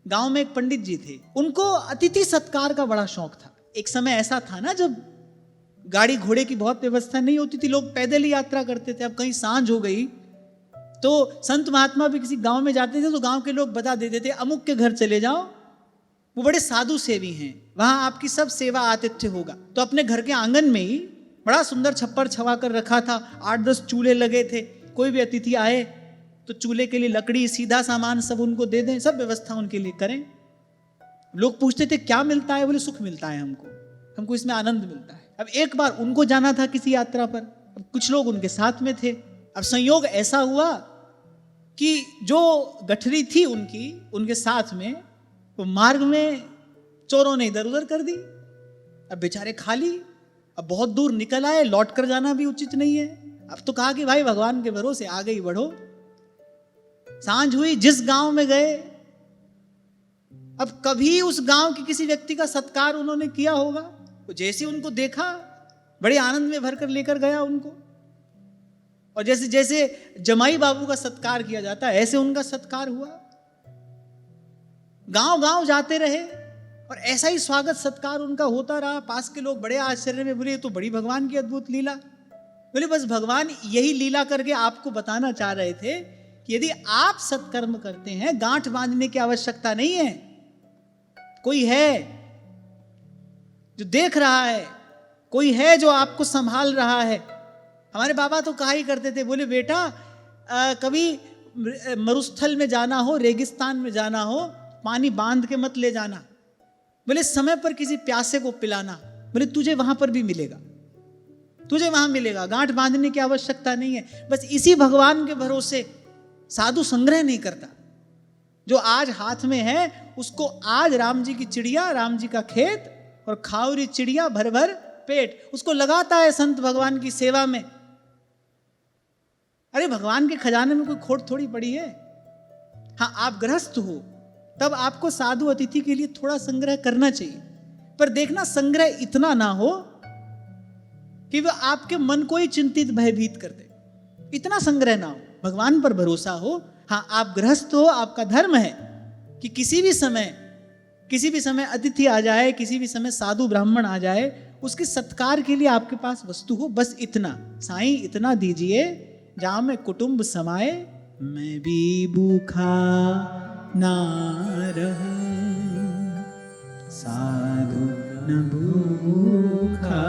गांव में एक पंडित जी थे, उनको अतिथि सत्कार का बड़ा शौक था। एक समय ऐसा था ना जब गाड़ी घोड़े की बहुत व्यवस्था नहीं होती थी, लोग पैदल ही यात्रा करते थे। अब कहीं सांझ हो गई तो संत महात्मा भी किसी गांव में जाते थे तो गांव के लोग बता देते थे अमुक के घर चले जाओ, वो बड़े साधु सेवी हैं, वहां आपकी सब सेवा आतिथ्य होगा। तो अपने घर के आंगन में ही बड़ा सुंदर छप्पर छवा कर रखा था, 8-10 चूल्हे लगे थे। कोई भी अतिथि आए तो चूल्हे के लिए लकड़ी, सीधा सामान सब उनको दे दें, सब व्यवस्था उनके लिए करें। लोग पूछते थे क्या मिलता है, बोले सुख मिलता है, हमको इसमें आनंद मिलता है। अब एक बार उनको जाना था किसी यात्रा पर, अब कुछ लोग उनके साथ में थे। अब संयोग ऐसा हुआ कि जो गठरी थी उनके साथ में, वो मार्ग में चोरों ने इधर उधर कर दी। अब बेचारे खाली, अब बहुत दूर निकल आए, लौट कर जाना भी उचित नहीं है। अब तो कहा कि भाई भगवान के भरोसे आगे ही बढ़ो। सांझ हुई, जिस गांव में गए, अब कभी उस गांव के किसी व्यक्ति का सत्कार उन्होंने किया होगा, तो जैसे उनको देखा बड़े आनंद में भरकर लेकर गया उनको। और जैसे जैसे जमाई बाबू का सत्कार किया जाता है ऐसे उनका सत्कार हुआ। गांव गांव जाते रहे और ऐसा ही स्वागत सत्कार उनका होता रहा। पास के लोग बड़े आश्चर्य में बोले तो बड़ी भगवान की अद्भुत लीला। बोले बस भगवान यही लीला करके आपको बताना चाह रहे थे कि यदि आप सत्कर्म करते हैं, गांठ बांधने की आवश्यकता नहीं है। कोई है जो देख रहा है, कोई है जो आपको संभाल रहा है। हमारे बाबा तो कहा ही करते थे, बोले बेटा कभी मरुस्थल में जाना हो, रेगिस्तान में जाना हो, पानी बांध के मत ले जाना। बोले समय पर किसी प्यासे को पिलाना। बोले तुझे वहां पर भी मिलेगा, तुझे वहां मिलेगा, गांठ बांधने की आवश्यकता नहीं है। बस इसी भगवान के भरोसे साधु संग्रह नहीं करता। जो आज हाथ में है उसको आज राम जी की चिड़िया, राम जी का खेत और खाऊरी चिड़िया भर भर पेट, उसको लगाता है संत भगवान की सेवा में। अरे भगवान के खजाने में कोई खोट थोड़ी पड़ी है। हाँ, आप गृहस्थ हो तब आपको साधु अतिथि के लिए थोड़ा संग्रह करना चाहिए, पर देखना संग्रह इतना ना हो कि वह आपके मन को ही चिंतित भयभीत कर दे। इतना संग्रह ना हो, भगवान पर भरोसा हो। हाँ, आप गृहस्थ हो, आपका धर्म है कि किसी भी समय अतिथि आ जाए, किसी भी समय साधु ब्राह्मण आ जाए, उसके सत्कार के लिए आपके पास वस्तु हो। बस इतना, साईं इतना दीजिए जहां में कुटुंब समाए, मैं भी भूखा ना रहूं, साधु न भूखा